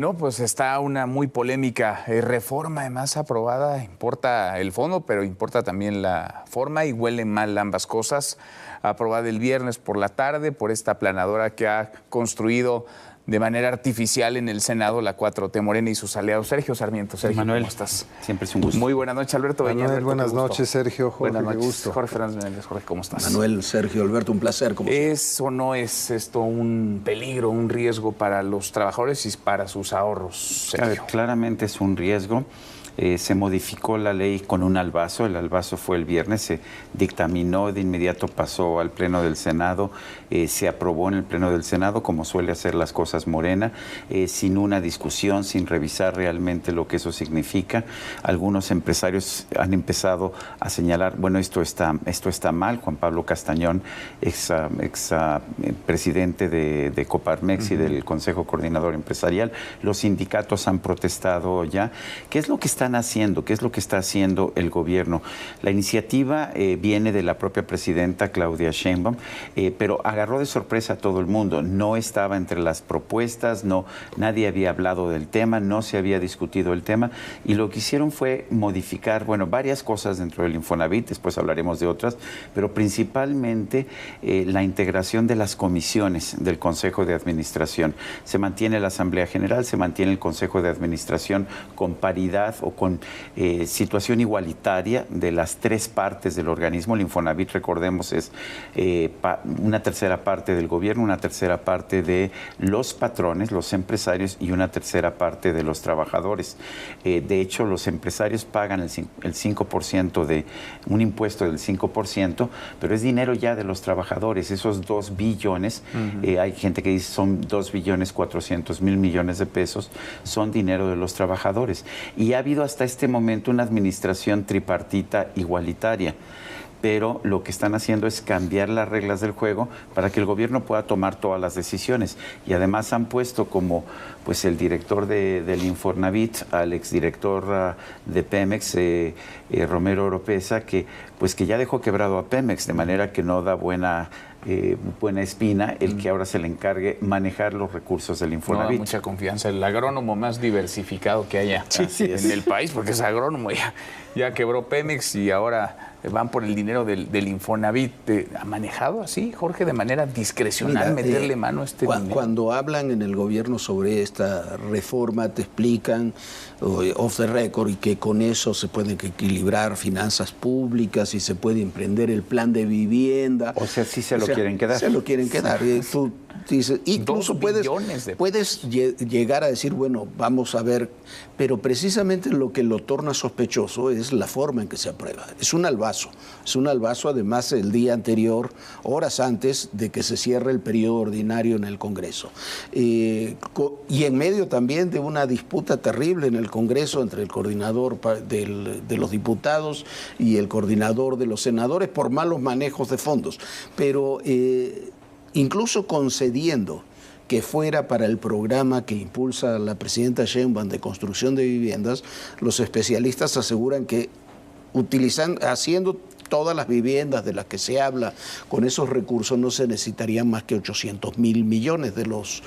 No, pues está una muy polémica reforma, además aprobada. Importa el fondo, pero importa también la forma y huelen mal ambas cosas. Aprobada el viernes por la tarde por esta aplanadora que ha construido de manera artificial en el Senado la 4T Morena y sus aliados. Sergio Sarmiento. Sergio, Manuel, ¿cómo estás? Siempre es un gusto. Muy buenas noches, Alberto Beñez. Manuel, buenas noches, Sergio. Jorge, buenas noches, qué gusto. Jorge Fernández Menéndez. Jorge, ¿cómo estás? Manuel, Sergio, Alberto, un placer. ¿Es o no es esto un peligro, un riesgo para los trabajadores y para sus ahorros, Sergio? Claramente es un riesgo. Se modificó la ley con un albazo. El albazo fue el viernes, se dictaminó, de inmediato pasó al Pleno del Senado, se aprobó en el Pleno del Senado, como suele hacer las cosas Morena, sin una discusión, sin revisar realmente lo que eso significa. Algunos empresarios han empezado a señalar, bueno, esto está mal. Juan Pablo Castañón, ex presidente de Coparmex y del Consejo Coordinador Empresarial. Los sindicatos han protestado ya. ¿Qué es lo que están haciendo? ¿Qué es lo que está haciendo el gobierno? La iniciativa viene de la propia presidenta Claudia Sheinbaum, pero agarró de sorpresa a todo el mundo. No estaba entre las propuestas, nadie había hablado del tema, no se había discutido el tema, y lo que hicieron fue modificar, bueno, varias cosas dentro del Infonavit, después hablaremos de otras, pero principalmente la integración de las comisiones del Consejo de Administración. Se mantiene la Asamblea General, se mantiene el Consejo de Administración con paridad o con situación igualitaria de las tres partes del organismo. El Infonavit, recordemos, es una tercera parte del gobierno, una tercera parte de los patrones, los empresarios, y una tercera parte de los trabajadores. De hecho, los empresarios pagan el 5% de un impuesto del 5%, pero es dinero ya de los trabajadores. Esos 2 billones, hay gente que dice son 2.400.000.000.000 de pesos, son dinero de los trabajadores. Y ha habido hasta este momento una administración tripartita igualitaria, pero lo que están haciendo es cambiar las reglas del juego para que el gobierno pueda tomar todas las decisiones. Y además han puesto como pues el director del Infonavit al exdirector de Pemex, Romero Oropesa, que ya dejó quebrado a Pemex, de manera que no da buena espina el que ahora se le encargue manejar los recursos del Infonavit. No da mucha confianza. El agrónomo más diversificado que haya en el país, porque es agrónomo, ya quebró Pemex y ahora van por el dinero del Infonavit. ¿Ha manejado así, Jorge, de manera discrecional, meterle mano a este dinero? Cuando hablan en el gobierno sobre esta reforma, te explican off the record y que con eso se pueden equilibrar finanzas públicas y se puede emprender el plan de vivienda. O sea, sí se lo quieren quedar. Se lo quieren quedar. Tú dices, incluso puedes llegar a decir, bueno, vamos a ver, pero precisamente lo que lo torna sospechoso es la forma en que se aprueba. Es un albazo, además el día anterior, horas antes de que se cierre el periodo ordinario en el Congreso. Y en medio también de una disputa terrible en el Congreso entre el coordinador de los diputados y el coordinador de los senadores por malos manejos de fondos. Pero incluso concediendo que fuera para el programa que impulsa la presidenta Sheinbaum de construcción de viviendas, los especialistas aseguran que haciendo todas las viviendas de las que se habla, con esos recursos no se necesitarían más que 800.000 millones de los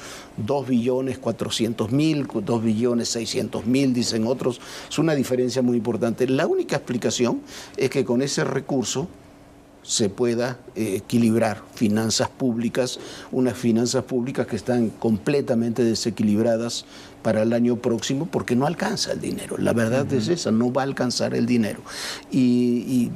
2.400.000, 2.600.000, dicen otros. Es una diferencia muy importante. La única explicación es que con ese recurso se pueda equilibrar finanzas públicas, unas finanzas públicas que están completamente desequilibradas para el año próximo porque no alcanza el dinero. La verdad es esa, no va a alcanzar el dinero. Y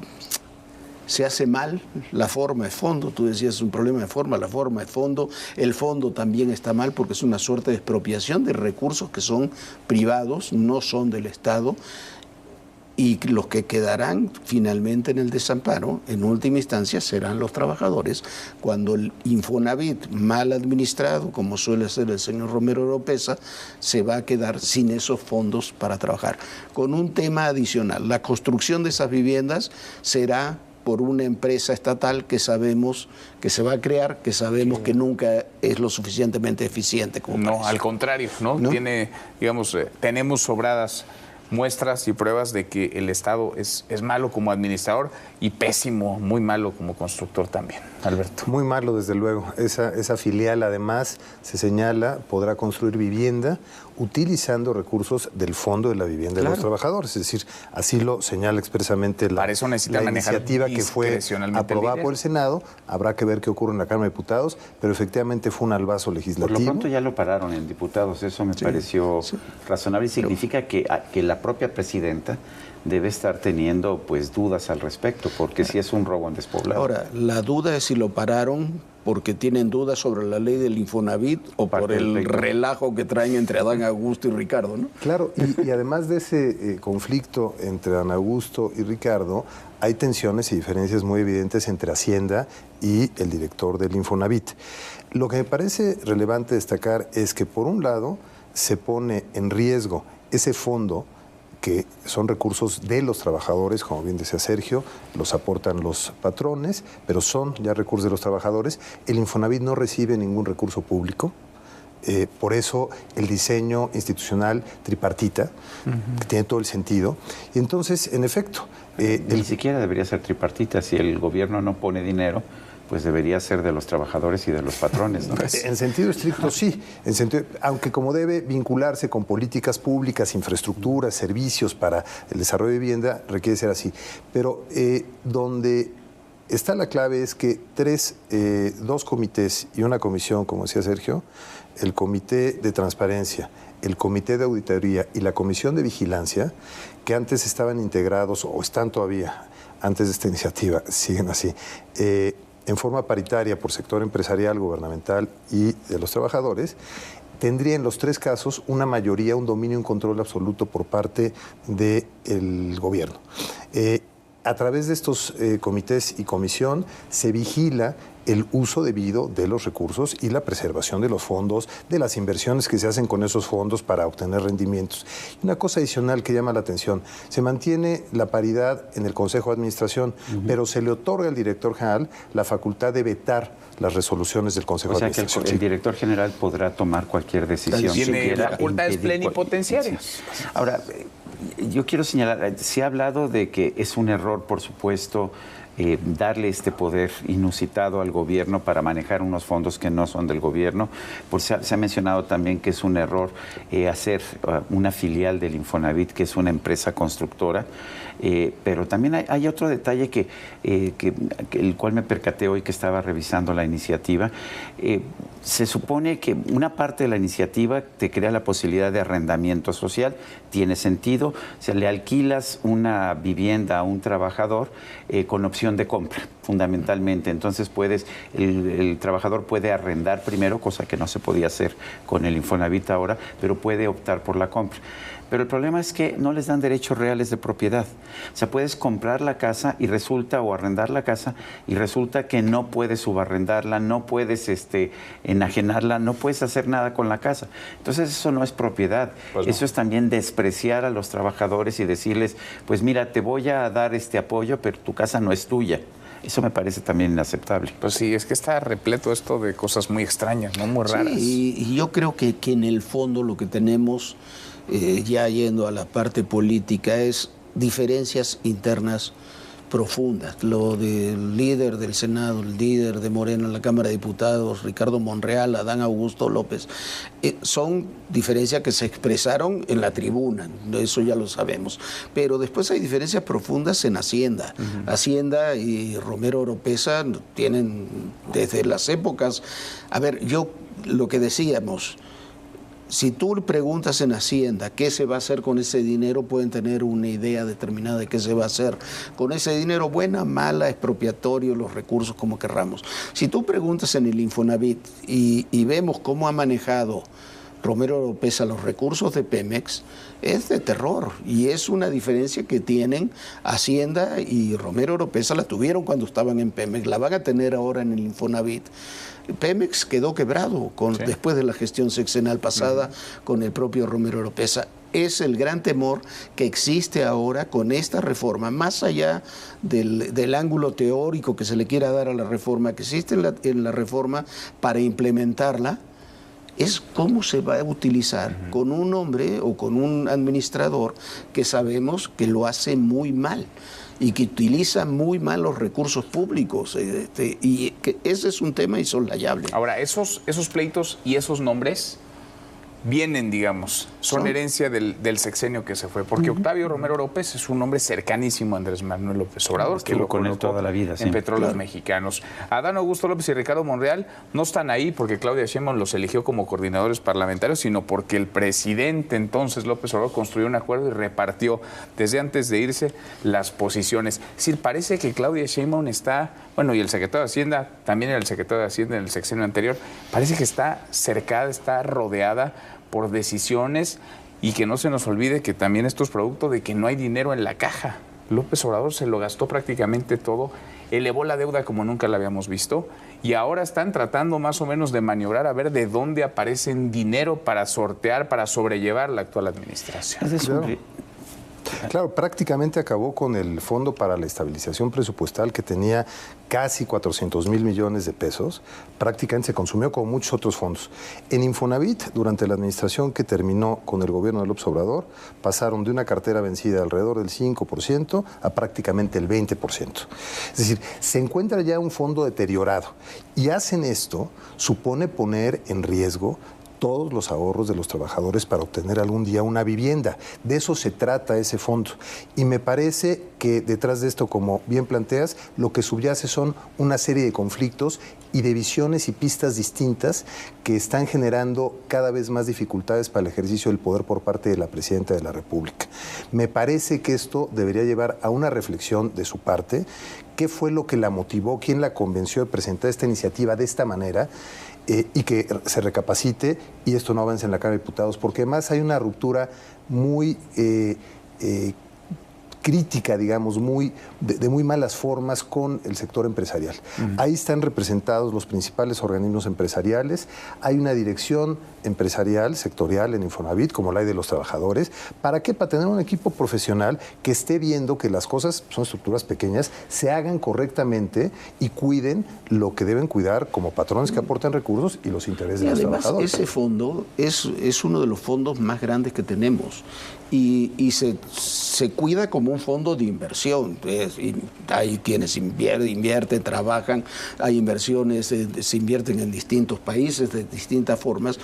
se hace mal la forma de fondo. Tú decías, es un problema de forma, la forma de fondo. El fondo también está mal porque es una suerte de expropiación de recursos que son privados, no son del Estado. Y los que quedarán finalmente en el desamparo, en última instancia, serán los trabajadores, cuando el Infonavit, mal administrado, como suele ser el señor Romero Oropesa, se va a quedar sin esos fondos para trabajar. Con un tema adicional, la construcción de esas viviendas será por una empresa estatal que sabemos que se va a crear, que sabemos que nunca es lo suficientemente eficiente como parece. Al contrario, ¿no? Tiene, digamos, tenemos sobradas muestras y pruebas de que el Estado es malo como administrador y pésimo, muy malo como constructor también. Alberto. Muy malo, desde luego. Esa filial, además, se señala, podrá construir vivienda utilizando recursos del Fondo de la Vivienda de los Trabajadores. Es decir, así lo señala expresamente la iniciativa que fue aprobada por el Senado. Habrá que ver qué ocurre en la Cámara de Diputados, pero efectivamente fue un albazo legislativo. Por lo pronto ya lo pararon en diputados. Eso me pareció razonable y significa que la propia presidenta debe estar teniendo pues dudas al respecto, porque sí es un robo en despoblado. Ahora, la duda es si lo pararon porque tienen dudas sobre la ley del Infonavit o por el relajo que traen entre Adán Augusto y Ricardo, ¿no? Claro, y además de ese conflicto entre Adán Augusto y Ricardo, hay tensiones y diferencias muy evidentes entre Hacienda y el director del Infonavit. Lo que me parece relevante destacar es que, por un lado, se pone en riesgo ese fondo, que son recursos de los trabajadores, como bien decía Sergio, los aportan los patrones, pero son ya recursos de los trabajadores. El Infonavit no recibe ningún recurso público, por eso el diseño institucional tripartita, que tiene todo el sentido. Y entonces, en efecto... Ni siquiera debería ser tripartita. Si el gobierno no pone dinero, pues debería ser de los trabajadores y de los patrones, ¿no? En sentido estricto, sí. Aunque como debe vincularse con políticas públicas, infraestructuras, servicios para el desarrollo de vivienda, requiere ser así. Pero donde está la clave es que dos comités y una comisión, como decía Sergio, el Comité de Transparencia, el Comité de Auditoría y la Comisión de Vigilancia, que antes estaban integrados, o están todavía, antes de esta iniciativa, siguen así, en forma paritaria por sector empresarial, gubernamental y de los trabajadores, tendría en los tres casos una mayoría, un dominio, un control absoluto por parte del gobierno. A través de estos comités y comisión se vigila el uso debido de los recursos y la preservación de los fondos, de las inversiones que se hacen con esos fondos para obtener rendimientos. Una cosa adicional que llama la atención, se mantiene la paridad en el Consejo de Administración, pero se le otorga al director general la facultad de vetar las resoluciones del Consejo de Administración. O sea, que el director general podrá tomar cualquier decisión. Tiene facultades plenipotenciarias. Ahora, yo quiero señalar, se ha hablado de que es un error, por supuesto, darle este poder inusitado al gobierno para manejar unos fondos que no son del gobierno. Se ha mencionado también que es un error hacer una filial del Infonavit, que es una empresa constructora. Pero también hay otro detalle el cual me percaté hoy que estaba revisando la iniciativa. Se supone que una parte de la iniciativa te crea la posibilidad de arrendamiento social. Tiene sentido. O sea, le alquilas una vivienda a un trabajador con opción de compra, fundamentalmente. Entonces el trabajador puede arrendar primero, cosa que no se podía hacer con el Infonavit ahora, pero puede optar por la compra. Pero el problema es que no les dan derechos reales de propiedad. O sea, puedes comprar la casa o arrendar la casa y resulta que no puedes subarrendarla, no puedes enajenarla, no puedes hacer nada con la casa. Entonces eso no es propiedad. Pues eso es también despreciar a los trabajadores y decirles, pues mira, te voy a dar este apoyo, pero tu casa no es tuya. Eso me parece también inaceptable. Pues sí, es que está repleto esto de cosas muy extrañas, ¿no? Muy raras. Sí, y yo creo que en el fondo lo que tenemos, ya yendo a la parte política, es diferencias internas profundas. Lo del líder del Senado, el líder de Morena en la Cámara de Diputados, Ricardo Monreal, Adán Augusto López, son diferencias que se expresaron en la tribuna, eso ya lo sabemos. Pero después hay diferencias profundas en Hacienda. Hacienda y Romero Oropesa tienen desde las épocas... A ver, lo que decíamos... Si tú preguntas en Hacienda qué se va a hacer con ese dinero, pueden tener una idea determinada de qué se va a hacer con ese dinero, buena, mala, expropiatorio, los recursos como querramos. Si tú preguntas en el Infonavit y vemos cómo ha manejado Romero Oropesa los recursos de Pemex, es de terror, y es una diferencia que tienen Hacienda y Romero Oropesa. La tuvieron cuando estaban en Pemex, la van a tener ahora en el Infonavit. Pemex quedó quebrado después de la gestión sexenal pasada con el propio Romero Oropesa. Es el gran temor que existe ahora con esta reforma, más allá del ángulo teórico que se le quiera dar a la reforma, que existe en la reforma para implementarla. es cómo se va a utilizar con un hombre o con un administrador que sabemos que lo hace muy mal y que utiliza muy mal los recursos públicos. Y que ese es un tema insoslayable. Ahora, esos pleitos y esos nombres vienen, digamos, son herencia del sexenio que se fue, porque Octavio Romero López es un hombre cercanísimo a Andrés Manuel López Obrador, que lo con él toda la vida, en Petróleos Mexicanos. Adán Augusto López y Ricardo Monreal no están ahí porque Claudia Sheinbaum los eligió como coordinadores parlamentarios, sino porque el presidente entonces López Obrador construyó un acuerdo y repartió desde antes de irse las posiciones. Es decir, parece que Claudia Sheinbaum está, bueno, y el secretario de Hacienda, también era el secretario de Hacienda en el sexenio anterior, parece que está cercada, está rodeada por decisiones, y que no se nos olvide que también esto es producto de que no hay dinero en la caja. López Obrador se lo gastó prácticamente todo, elevó la deuda como nunca la habíamos visto, y ahora están tratando más o menos de maniobrar a ver de dónde aparecen dinero para sortear, para sobrellevar la actual administración. Claro, prácticamente acabó con el Fondo para la Estabilización Presupuestal, que tenía casi 400,000 millones de pesos. Prácticamente se consumió como muchos otros fondos. En Infonavit, durante la administración que terminó con el gobierno de López Obrador, pasaron de una cartera vencida alrededor del 5% a prácticamente el 20%. Es decir, se encuentra ya un fondo deteriorado. Y hacen esto, supone poner en riesgo todos los ahorros de los trabajadores para obtener algún día una vivienda. De eso se trata ese fondo. Y me parece que detrás de esto, como bien planteas, lo que subyace son una serie de conflictos y de visiones y pistas distintas que están generando cada vez más dificultades para el ejercicio del poder por parte de la Presidenta de la República. Me parece que esto debería llevar a una reflexión de su parte. ¿Qué fue lo que la motivó? ¿Quién la convenció de presentar esta iniciativa de esta manera? Y que se recapacite y esto no avance en la Cámara de Diputados, porque además hay una ruptura muy crítica, digamos, de muy malas formas con el sector empresarial. Ahí están representados los principales organismos empresariales, hay una dirección empresarial, sectorial en Infonavit, como la hay de los trabajadores. ¿Para qué? Para tener un equipo profesional que esté viendo que las cosas, son estructuras pequeñas, se hagan correctamente y cuiden lo que deben cuidar como patrones que aportan recursos y los intereses de los trabajadores. Ese fondo es uno de los fondos más grandes que tenemos y se cuida como un fondo de inversión. Hay quienes invierten, trabajan, hay inversiones, se invierten en distintos países de distintas formas.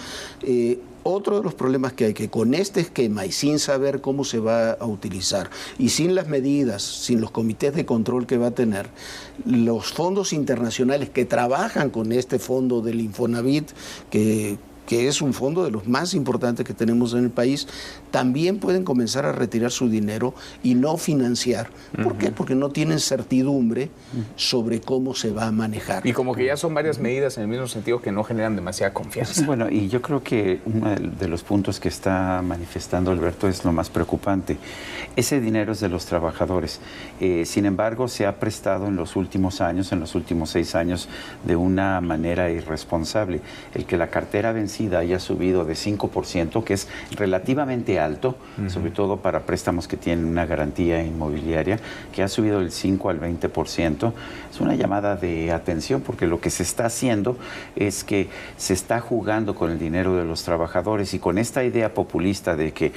Otro de los problemas que hay, que con este esquema y sin saber cómo se va a utilizar y sin las medidas, sin los comités de control que va a tener, los fondos internacionales que trabajan con este fondo del Infonavit, que es un fondo de los más importantes que tenemos en el país, también pueden comenzar a retirar su dinero y no financiar. ¿Por qué? Porque no tienen certidumbre sobre cómo se va a manejar. Y como que ya son varias medidas en el mismo sentido que no generan demasiada confianza. Sí, bueno, y yo creo que uno de los puntos que está manifestando Alberto es lo más preocupante. Ese dinero es de los trabajadores. Sin embargo, se ha prestado en los últimos años, en los últimos 6 años, de una manera irresponsable. El que la cartera vencida haya subido de 5%, que es relativamente alto, sobre todo para préstamos que tienen una garantía inmobiliaria, que ha subido del 5 al 20%, es una llamada de atención, porque lo que se está haciendo es que se está jugando con el dinero de los trabajadores y con esta idea populista de que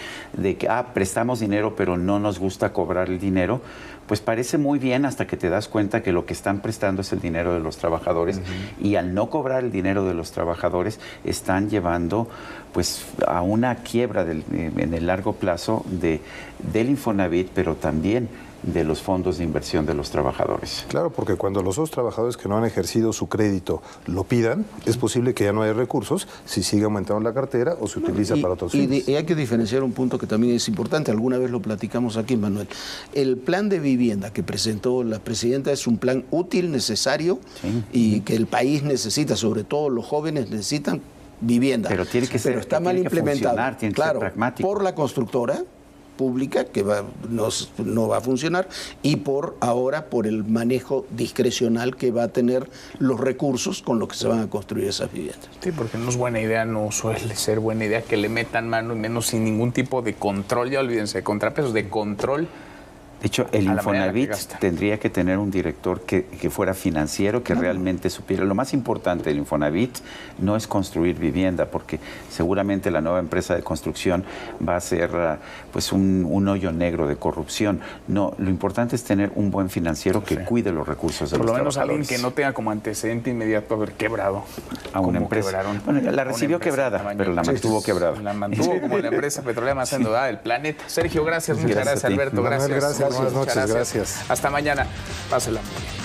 prestamos dinero pero no nos gusta cobrar el dinero. Pues parece muy bien hasta que te das cuenta que lo que están prestando es el dinero de los trabajadores y al no cobrar el dinero de los trabajadores están llevando pues a una quiebra en el largo plazo del Infonavit, pero también de los fondos de inversión de los trabajadores. Claro, porque cuando los dos trabajadores que no han ejercido su crédito lo pidan, es posible que ya no haya recursos si sigue aumentando la cartera o se utiliza para otros fines. Y hay que diferenciar un punto que también es importante, alguna vez lo platicamos aquí, Manuel. El plan de vivienda que presentó la presidenta es un plan útil, necesario y que el país necesita, sobre todo los jóvenes necesitan vivienda. Pero tiene que ser, pero está mal implementado, tiene que ser pragmático. Por la constructora pública que no va a funcionar y por el manejo discrecional que va a tener los recursos con los que se van a construir esas viviendas. Sí, porque no es buena idea, no suele ser buena idea que le metan mano y menos sin ningún tipo de control, ya olvídense de contrapesos, de control De hecho, el a la manera que Infonavit gasta. tendría que tener un director que fuera financiero, que realmente supiera. Lo más importante del Infonavit no es construir vivienda, porque seguramente la nueva empresa de construcción va a ser pues un hoyo negro de corrupción. No, lo importante es tener un buen financiero que cuide los recursos de Por los lo menos alguien trabajadores. que no tenga como antecedente inmediato haber quebrado A una como empresa. quebraron Bueno, la a una recibió empresa quebrada, de tamaño. pero la mantuvo quebrada. La mantuvo como la empresa petrolera más endeudada del planeta. Sergio, gracias, muchas Gracias gracias, a ti. Alberto, Manuel, gracias. gracias, buenas Muchas noches, gracias. Hasta mañana. Pásenla muy bien.